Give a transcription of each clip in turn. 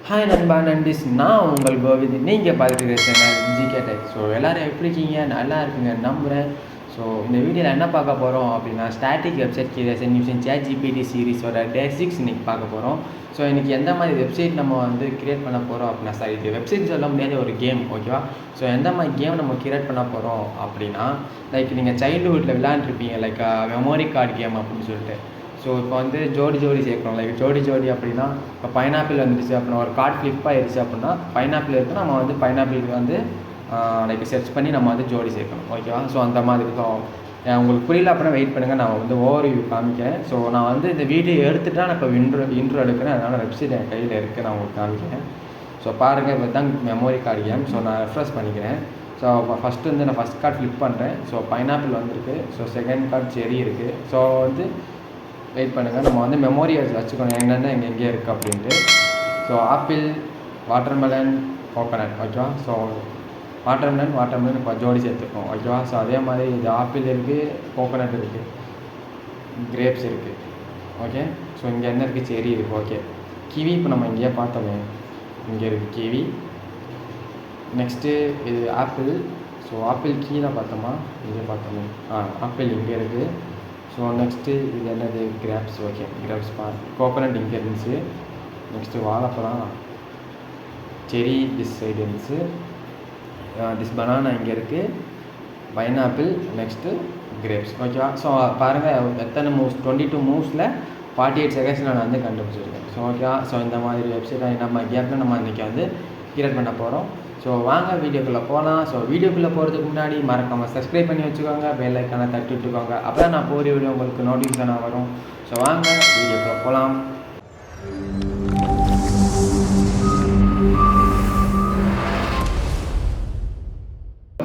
Hi நண்பா நண்பீஸ், நான் உங்கள் கோவிந்த். நீங்கள் பார்த்துட்டு இருக்கிற சேனல் ஜிகே டெக். ஸோ எல்லோரும் எப்படி இருக்கீங்க? நல்லா இருக்குங்க நம்புகிறேன். ஸோ இந்த வீடியோவில் என்ன பார்க்க போகிறோம் அப்படின்னா, static website creation using ChatGPT சீரிஸோட டே 6 இன்றைக்கி பார்க்க போகிறோம். ஸோ இன்றைக்கி எந்த மாதிரி வெப்சைட் நம்ம வந்து கிரியேட் பண்ண போகிறோம் அப்படின்னா, சாரி இது வெப்சைட் சொல்ல முடியாத ஒரு கேம், ஓகேவா? ஸோ எந்த மாதிரி கேம் நம்ம கிரியேட் பண்ண போகிறோம் அப்படின்னா, லைக் நீங்கள் சைல்டுஹுட்டில் விளையாண்டுருப்பீங்க, லைக் மெமோரி கார்டு கேம் அப்படின்னு சொல்லிட்டு. ஸோ இப்போ வந்து ஜோடி சேர்க்கணும். லைக் ஜோடி அப்படின்னா, இப்போ பைனாப்பிள் வந்துடுச்சு அப்படின்னா, ஒரு கார்டு ஃப்ளிப் ஆகிடுச்சு அப்படின்னா, பைனாப்பிள் இருக்குது, நம்ம வந்து பைனாப்பிளுக்கு வந்து லைக் சர்ச் பண்ணி நம்ம வந்து ஜோடி சேர்க்கணும், ஓகேவா? ஸோ அந்த மாதிரி தான். உங்களுக்கு புரியல அப்படின்னா வெயிட் பண்ணுங்கள், நான் வந்து ஓவர் வியூ காமிக்கிறேன். ஸோ நான் வந்து இந்த வீடியோ எடுத்துகிட்டு நான் இப்போ இன்ட்ரோ எடுக்கிறேன், அதனால் வெப்சைட் என் கையில் இருக்குது, நான் உங்களுக்கு காமிக்கிறேன். ஸோ பாருங்கள், இப்போ தான் மெமோரி கார்டு கேம். ஸோ நான் ரெஃப்ரெஷ் பண்ணிக்கிறேன். ஸோ ஃபஸ்ட்டு வந்து நான் ஃபஸ்ட் கார்டு ஃப்ளிப் பண்ணுறேன். ஸோ பைனாப்பிள் வந்திருக்கு. ஸோ செகண்ட் கார்டு செரி இருக்குது. ஸோ வந்து வெயிட் பண்ணுங்கள், நம்ம வந்து மெமோரி வச்சுக்கணும் என்னென்ன எங்கே இருக்குது அப்படின்ட்டு. ஸோ ஆப்பிள், வாட்டர்மெலன், கோகோனட், ஓகேவா? ஸோ வாட்டர்மெலன் இப்போ ஜோடி சேர்த்துருக்கோம், ஓகேவா? ஸோ அதே மாதிரி இது ஆப்பிள் இருக்குது, கோகோனட் இருக்குது, கிரேப்ஸ் இருக்குது, ஓகே? ஸோ இங்கே என்ன இருக்குது? செரி இருக்குது, ஓகே. கிவி இப்போ நம்ம இங்கேயே பார்த்தோமே, இங்கே இருக்குது கிவி. நெக்ஸ்ட்டு இது ஆப்பிள். ஸோ ஆப்பிள் கீழே பார்த்தோமா, இங்கே பார்த்தோமே, ஆப்பிள் இங்கே இருக்குது. ஸோ நெக்ஸ்ட்டு இது என்னது? Graphs, okay. கிராப்ஸ் கோகோனட் இங்கே இருந்துச்சு. நெக்ஸ்ட்டு வாழைப்பழம், செரி திஸ் சைடு இருந்துச்சு. திஸ் பனானா இங்கே இருக்குது, பைனாப்பிள், நெக்ஸ்ட்டு கிரேப்ஸ், ஓகேவா? ஸோ பாருங்கள் எத்தனை மூவ்ஸ், 22 மூவ்ஸில் 48 செகண்ட்ஸில் நான் வந்து கண்டுபிடிச்சிருக்கேன். ஸோ ஓகேவா? ஸோ இந்த மாதிரி வெப்சைட்டை நம்ம கேப்பில் நம்ம இன்றைக்கி வந்து கிரியேட் பண்ண போகிறோம். ஸோ வாங்க வீடியோக்குள்ளே போகலாம். ஸோ வீடியோக்குள்ளே போகிறதுக்கு முன்னாடி மறக்காமல் சப்ஸ்கிரைப் பண்ணி வச்சுக்கோங்க, பெல் ஐக்கானை தட்டி விட்டுக்கோங்க, அப்போ தான் நான் போகிற வீடியோ உங்களுக்கு நோட்டிஃபிகேஷனாக வரும். ஸோ வாங்க வீடியோக்குள்ளே போகலாம்.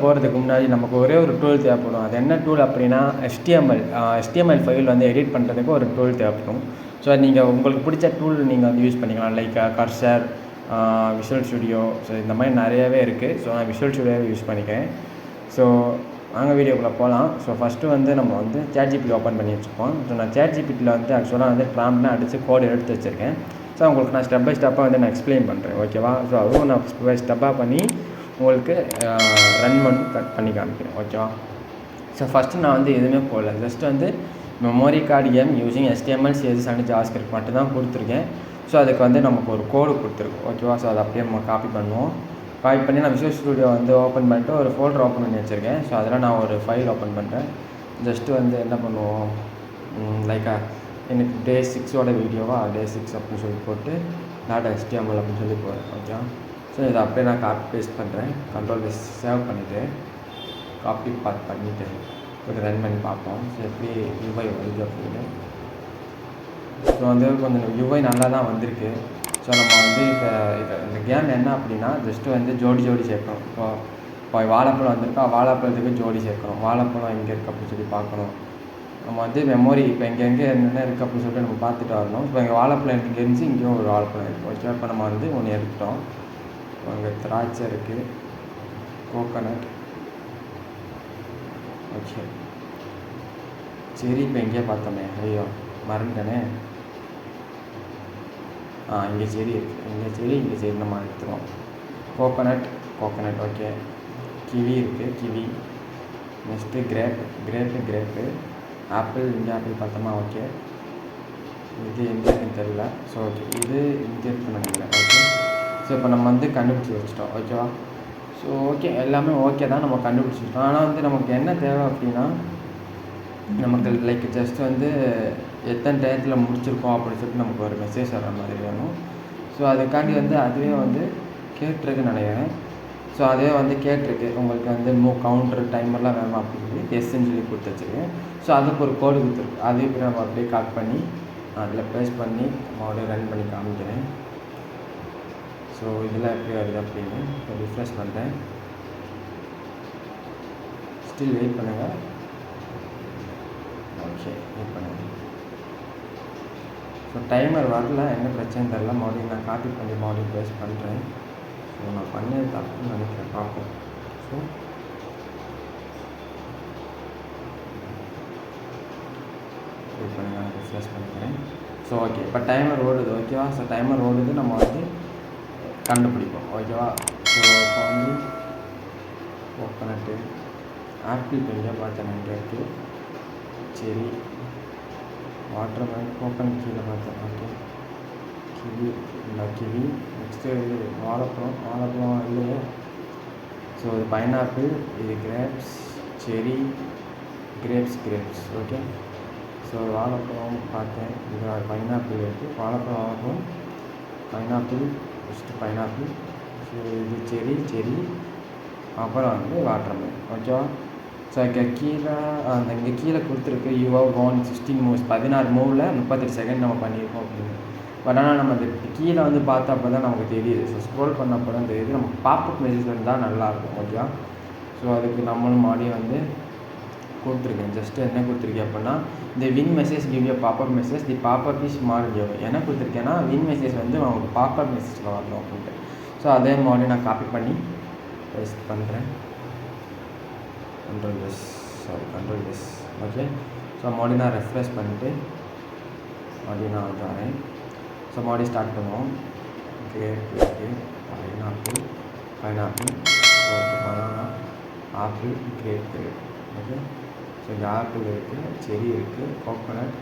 போகிறதுக்கு முன்னாடி நமக்கு ஒரே ஒரு டூல் தேவைப்படும். அது என்ன டூல் அப்படின்னா, HTML ஃபைல் வந்து எடிட் பண்ணுறதுக்கு ஒரு டூல் தேவைப்படும். ஸோ நீங்கள் உங்களுக்கு பிடிச்ச டூல் நீங்கள் வந்து யூஸ் பண்ணிக்கலாம். Like cursor, visual studio, so இந்த மாதிரி நிறையவே இருக்குது. ஸோ நான் விஷுவல் ஸ்டுடியோவே யூஸ் பண்ணிக்கிறேன். ஸோ வாங்க வீடியோக்குள்ளே போகலாம். ஸோ ஃபஸ்ட்டு வந்து நம்ம வந்து ChatGPT ஓப்பன் பண்ணி வச்சுப்போம். ஸோ நான் ChatGPTயில் வந்து ஆக்சுவலாக வந்து ப்ராம்ப்ட்லாம் அடித்து கோடு எடுத்து வச்சுருக்கேன். ஸோ உங்களுக்கு நான் ஸ்டெப் பை ஸ்டெப்பாக வந்து நான் எக்ஸ்பிளைன் பண்ணுறேன், ஓகேவா? ஸோ அதுவும் நான் ஸ்டெப் பை ஸ்டெப்பாக பண்ணி உங்களுக்கு ரன் பண்ணி காமிக்கிறேன், ஓகேவா? ஸோ ஃபஸ்ட்டு நான் வந்து எதுவுமே போடல, ஜஸ்ட் வந்து memory card game using HTML, CSS and JavaScript மட்டும் தான் கொடுத்துருக்கேன். ஸோ அதுக்கு வந்து நமக்கு ஒரு கோடு கொடுத்துருக்கோம், ஓகேவா? ஸோ அதை அப்படியே நம்ம காப்பி பண்ணுவோம். காப்பி பண்ணி நான் விஷுவல் ஸ்டுடியோ வந்து ஓப்பன் பண்ணிட்டு ஒரு ஃபோல்டர் ஓப்பன் பண்ணி வச்சுருக்கேன். ஸோ அதில் நான் ஒரு ஃபைல் ஓப்பன் பண்ணுறேன். ஜஸ்ட்டு வந்து என்ன பண்ணுவோம், லைக் எனக்கு டே 6ஓட வீடியோவா டே 6 அப்படின்னு சொல்லி போட்டு .html அப்படின்னு சொல்லி போகிறேன், ஓகே? ஸோ இதை அப்படியே நான் காப்பி பேஸ்ட் பண்ணுறேன். கண்ட்ரோல் சேவ் பண்ணிவிட்டு காப்பி பண்ணிவிட்டு கொஞ்சம் ரன் பண்ணி பார்ப்போம். ஸோ எப்படி யூஐ வருது அப்படின்னு. ஸோ வந்து கொஞ்சம் யூஐ நல்லா தான் வந்திருக்கு. ஸோ நம்ம வந்து இப்போ இந்த கேம் என்ன அப்படின்னா, ஜஸ்ட்டு வந்து ஜோடி சேர்க்கணும். இப்போ வாழைப்பழம் வந்திருக்கா, வாழைப்பழத்துக்கு ஜோடி சேர்க்கணும். வாழைப்பழம் எங்கே இருக்குது அப்படின்னு சொல்லி பார்க்கணும். நம்ம வந்து மெமோரி இப்போ எங்கே என்னென்ன இருக்குது அப்படின்னு சொல்லிட்டு நம்ம பார்த்துட்டு வரணும். இப்போ இங்கே வாழைப்பழம் இங்கே இருந்துச்சு, இங்கேயும் ஒரு வாழைப்பழம் இருக்குது, ஓகே? இப்போ நம்ம வந்து ஒன்று எடுத்துட்டோம். அங்கே திராட்சை இருக்குது, கோகோனட், ஓகே. சரி, இப்போ எங்கேயே பார்த்தோமே, ஐயோ மறந்துட்டேனே. இங்கே செடி இருக்குது, இங்கே செடி நம்ம எடுத்துருவோம். Coconut, okay. கிவி இருக்குது, கிவி. Next crepe. ஆப்பிள், இங்கே ஆப்பிள் பார்த்தோமா, ஓகே. இது எங்கே இருக்குன்னு தெரியல. ஸோ ஓகே, இது இங்கே இருக்குன்னு நினைக்கிறேன், ஓகே. ஸோ இப்போ நம்ம வந்து கண்டுபிடிச்சி வச்சுட்டோம், ஓகேவா? ஸோ ஓகே, எல்லாமே ஓகே தான், நம்ம கண்டுபிடிச்சிட்டோம். ஆனால் வந்து நமக்கு என்ன தேவை அப்படின்னா, நமக்கு லைக் ஜஸ்ட் வந்து எத்தனை டயத்தில் முடிச்சிருக்கோம் அப்படின்னு சொல்லிட்டு நமக்கு ஒரு மெசேஜ் வர மாதிரி வேணும். ஸோ அதுக்காண்டி வந்து அதுவே வந்து கேட்டிருக்குன்னு நினைக்கிறேன். ஸோ அதே வந்து கேட்டிருக்கு, உங்களுக்கு வந்து கவுண்டர் டைமர்லாம் வேணும் அப்படின்னு எஸ்ன்னு சொல்லி கொடுத்து வச்சுருக்கேன். ஸோ அதுக்கு ஒரு கோடு கொடுத்துருக்கு, அதே இப்போ நம்ம அப்படியே கால் பண்ணி அதில் பேஸ்ட் பண்ணி மறுபடியும் ரன் பண்ணி காமிக்கிறேன். ஸோ இதெல்லாம் எப்படி வருது அப்படின்னு ரிஃப்ரெஷ் பண்ணுறேன். ஸ்டில் வெயிட் பண்ணுங்கள், ஓகே. வெயிட் பண்ணுங்கள். ஸோ டைமர் வரல, என்ன பிரச்சனை தெரில. மறுபடியும் நான் காப்பி பண்ணி மறுபடியும் பேஸ்ட் பண்ணுறேன். ஸோ நான் பண்ணது தப்புன்னு நினைக்கிறேன், பார்ப்போம். ஸோ வெயிட் பண்ணுங்கள், ரிஃப்ரெஷ் பண்ணிக்கிறேன். ஸோ ஓகே, இப்போ டைமர் ஓடுது, ஓகேவா? ஸோ டைமர் ஓடுது. நம்ம வந்து கண்டுபிடிப்போம். ஓகேவா? ஸோ இப்போ வந்து கோகனட்டு, ஆப்பிள் இப்போ எங்கேயா பார்த்தேன், இங்கே இருக்குது. சரி, வாட்டர் மெலன், கோகனட் கீழே பார்த்தேன். ஓகே, கிவி, இந்த கிவி. நெக்ஸ்ட்டு வாழைப்பழம் இல்லையே. ஸோ இது பைனாப்பிள், இது கிரேப்ஸ், செரி, கிரேப்ஸ். ஓகே, ஸோ வாழைப்பழம் பார்த்தேன். இது பைனாப்பிள் இருக்குது. வாழைப்பழம், பைனாப்பிள், ஃபஸ்ட்டு பைனாப்பிள். ஸோ இது செரி, அப்புறம் வந்து வாட்டர் மெலன். ஓகேவா? ஸோ இங்கே கீழே கொடுத்துருக்கு யூ ஹவ் கோன் 16 மூவ்ஸ், 16 மூவில் 38 செகண்ட் நம்ம பண்ணியிருக்கோம் அப்படின்னு. பட் ஆனால் நம்ம அந்த கீழே வந்து பார்த்தப்போ தான் நமக்கு தெரியுது. ஸோ ஸ்க்ரோல் பண்ணப்போ தான் தெரியுது. நமக்கு பாப்அப் மெசேஜ் இருந்தால் நல்லாயிருக்கும். ஓகேவா? ஸோ அதுக்கு நம்மளும் மாடி வந்து கொடுத்துருக்கேன். ஜஸ்ட்டு என்ன கொடுத்துருக்கேன் அப்படின்னா, இந்த win message give you pop-up message, the pop-up is mark you. என்ன கொடுத்துருக்கேன்னா, வின் மெசேஜ் வந்து அவங்க பாப்அப் மெசேஜில் வரணும் அப்படின்ட்டு. ஸோ அதே மாதிரி நான் காப்பி பண்ணி பேஸ்ட் பண்ணுறேன். Control S. ஓகே, ஸோ மறுபடியும் நான் ரெஃப்ரெஷ் பண்ணிவிட்டு மறுபடியும் நான் வந்து வரேன். ஸோ மறுபடியும் ஸ்டார்ட் பண்ணுவோம். கிரேப் இருக்குது, pineapple, okay, banana, apple, grape. Okay, so இங்கே ஆப்பிள் இருக்குது, செரி இருக்குது, coconut,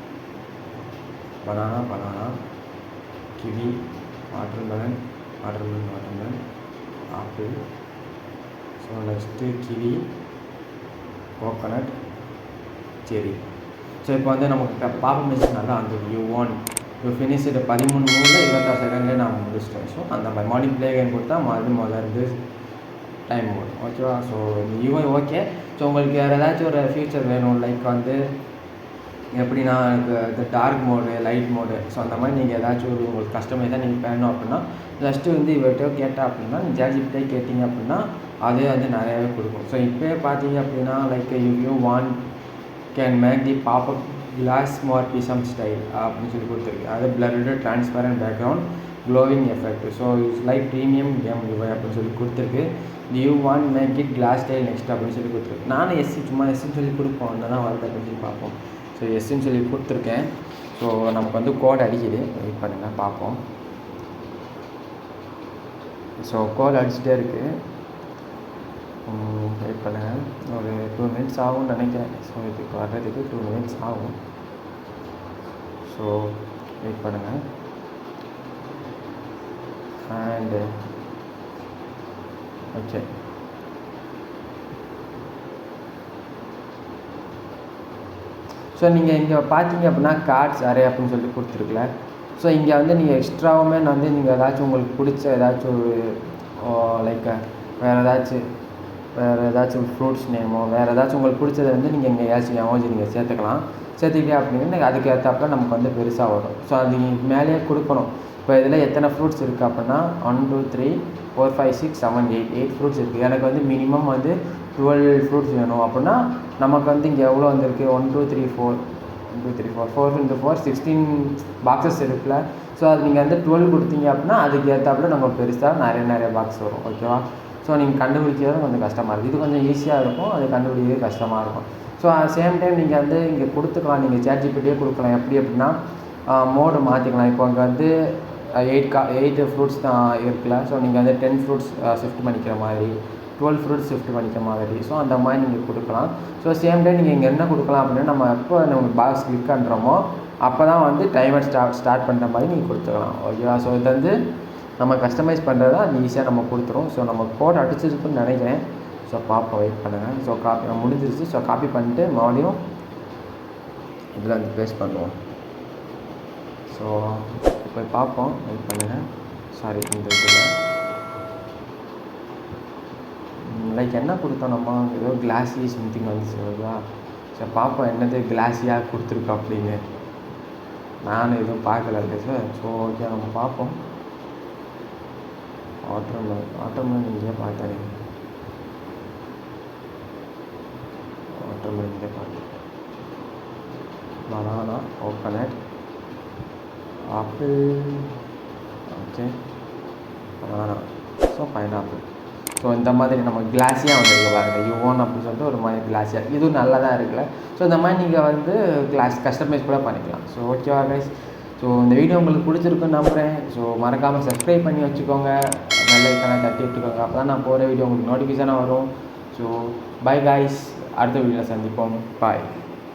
banana, kiwi, watermelon, apple. So next kiwi, coconut, cherry. So இப்போ வந்து நமக்கு பாப்பப் மெசேஜ் நல்லா வந்தது. யூ ஃபினிஷ் 13 மூவில் 26 செகண்ட்லேயே நான் முடிச்சிட்டேன். ஸோ அந்த மாதிரி மார்னிங் ப்ளே கேம் கொடுத்தா முதல்ல இருந்து டைம் போடும். ஓகேவா? ஸோ இந்த யூஐ ஓகே. ஸோ உங்களுக்கு வேறு ஏதாச்சும் ஒரு ஃபியூச்சர் வேணும், லைக் வந்து எப்படின்னா இந்த dark mode, light mode, so அந்த மாதிரி நீங்கள் ஏதாச்சும் ஒரு உங்களுக்கு கஸ்டமைஸாக நீங்கள் வேணும் அப்படின்னா ஜஸ்ட்டு வந்து இவர்கிட்ட கேட்டால் அப்படின்னா ChatGPT கேட்டிங்க அப்படின்னா அதே வந்து நிறையாவே கொடுக்கும். ஸோ இப்போ பார்த்தீங்க அப்படின்னா like you want can make the popup glass more prism style அப்படின்னு சொல்லி கொடுத்துருக்கு. அது blurred transparent background glowing effect. So it's like premium game UI அப்படின்னு சொல்லி கொடுத்துருக்கு. You want make it glass style next அப்படின்னு சொல்லி கொடுத்துருக்கு. நானும் சும்மா எஸ்ன்னு சொல்லி கொடுப்போம், தான் வருது அப்படின்னு சொல்லி பார்ப்போம். ஸோ எஸ்ன்னு சொல்லி கொடுத்துருக்கேன். ஸோ நமக்கு வந்து கோட் அடிக்குது, வெயிட் பண்ணுங்கள் பார்ப்போம். ஸோ கோட் அடிச்சுட்டே இருக்குது, வெயிட் பண்ணுங்கள். ஒரு 2 மினிட்ஸ் ஆகும்னு நினைக்கிறேன். ஸோ இதுக்கு வர்றதுக்கு 2 மினிட்ஸ் ஆகும். ஸோ வெயிட் பண்ணுங்கள். அண்டு ஓகே, ஸோ நீங்கள் இங்கே பார்த்தீங்க அப்படின்னா கார்ட்ஸ் அரே அப்படின்னு சொல்லி கொடுத்துருக்குல. ஸோ இங்கே வந்து நீங்கள் எக்ஸ்ட்ராவுமே வந்து நீங்கள் ஏதாச்சும் உங்களுக்கு பிடிச்ச ஏதாச்சும் ஒரு லைக் வேறு ஏதாச்சும் ஃப்ரூட்ஸ் நேமோ வேறு ஏதாச்சும் உங்களுக்கு பிடிச்சதை வந்து நீங்கள் இங்கே ஏதாச்சும் எமோஜி நீங்கள் சேர்த்துக்கலாம். சேர்த்துக்கிட்டே அப்படின்னா அதுக்கு ஏற்றாப்புல நமக்கு வந்து பெருசாக வரும். ஸோ அது மேலேயே கொடுக்கணும். இப்போ இதில் எத்தனை ஃப்ரூட்ஸ் இருக்குது அப்படின்னா 1 2 3 4 5 6 7 8 ஃப்ரூட்ஸ் இருக்குது. எனக்கு வந்து மினிமம் வந்து 12 ஃப்ரூட்ஸ் வேணும் அப்படின்னா நமக்கு வந்து இங்கே எவ்வளோ வந்திருக்கு, 1 2 3 4 4 into 4 16 பாக்ஸஸ் இருக்குல்ல. ஸோ அது நீங்கள் வந்து 12 கொடுத்தீங்க அப்படின்னா அதுக்கு ஏற்றாப்புல நம்ம பெருசாக நிறைய பாக்ஸ் வரும். ஓகேவா? ஸோ நீங்கள் கண்டுபிடிக்கிறது கொஞ்சம் கஷ்டமாக இருக்குது. இது கொஞ்சம் ஈஸியாக இருக்கும், அது கண்டுபிடிக்கிறது கஷ்டமாக இருக்கும். ஸோ சேம் டைம் நீங்கள் வந்து இங்கே கொடுத்துக்கலாம், நீங்கள் ChatGPTயே கொடுக்கலாம். எப்படி அப்படின்னா மோடு மாற்றிக்கலாம். இப்போ அங்கே வந்து 8 ஃப்ரூட்ஸ் தான் இருக்குல்ல. ஸோ நீங்கள் வந்து 10 ஃப்ரூட்ஸ் ஷிஃப்ட் பண்ணிக்கிற மாதிரி, 12 ஃப்ரூட்ஸ் ஷிஃப்ட் பண்ணிக்கிற மாதிரி. ஸோ அந்த மாதிரி நீங்கள் கொடுக்கலாம். ஸோ சேம் டைம் நீங்கள் இங்கே என்ன கொடுக்கலாம் அப்படின்னா நம்ம எப்போ நம்ம பாக்ஸ் கிளிக் பண்ணுறோமோ அப்போ தான் வந்து டைமர் ஸ்டார்ட் பண்ணுற மாதிரி நீங்கள் கொடுத்துக்கலாம். ஓகேவா? ஸோ இது வந்து நம்ம கஸ்டமைஸ் பண்ணுறது தான் அது ஈஸியாக நம்ம கொடுத்துரும். ஸோ நம்ம கோட் அடிச்சிருக்குன்னு நினைக்கிறேன். ஸோ பார்ப்போம், வெயிட் பண்ணுங்கள். ஸோ காப்பி முடிஞ்சிருச்சு. ஸோ காப்பி பண்ணிட்டு மறுபடியும் இதில் வந்து பேஸ்ட் பண்ணுவோம். ஸோ இப்போ பார்ப்போம், வெயிட் பண்ணுங்கள். சாரி, இந்த இதில் லைக் என்ன கொடுத்தோம் நம்ம, ஏதோ கிளாஸி சம்திங் வந்துச்சு. ஓகேவா? ஸோ பார்ப்போம் என்னது கிளாஸியாக கொடுத்துருக்கோம் அப்படின்னு. நான் எதுவும் பார்க்கல சார். ஸோ ஓகே, நம்ம பார்ப்போம். வாட்டர்மெலன் இங்கே பார்த்தேன். வாட்டர்மெலன் இங்கே பார்த்தேன். Banana, coconut, apple, okay, banana, so pineapple. So இந்த மாதிரி நம்ம கிளாஸியாக வந்துருக்கு பாருங்கள். யூ1 அப்படின்னு சொல்லிட்டு ஒரு மாதிரி கிளாஸியாக, இதுவும் நல்லா தான் இருக்குல்ல. ஸோ இந்த மாதிரி நீங்கள் வந்து கஸ்டமைஸ் கூட பண்ணிக்கலாம். ஸோ ஓகேவா கைஸ்? ஸோ இந்த வீடியோ உங்களுக்கு பிடிச்சிருக்குன்னு நம்புகிறேன். ஸோ மறக்காமல் சப்ஸ்கிரைப் பண்ணி வச்சுக்கோங்க. நல்ல ஐக்கான தட்டி விட்டுக்கோங்க. அப்போ தான் நான் போகிற வீடியோ உங்களுக்கு நோட்டிஃபிகேஷனாக வரும். ஸோ பை காய்ஸ், அடுத்த வீடியோவில் சந்திப்போம். பாய்.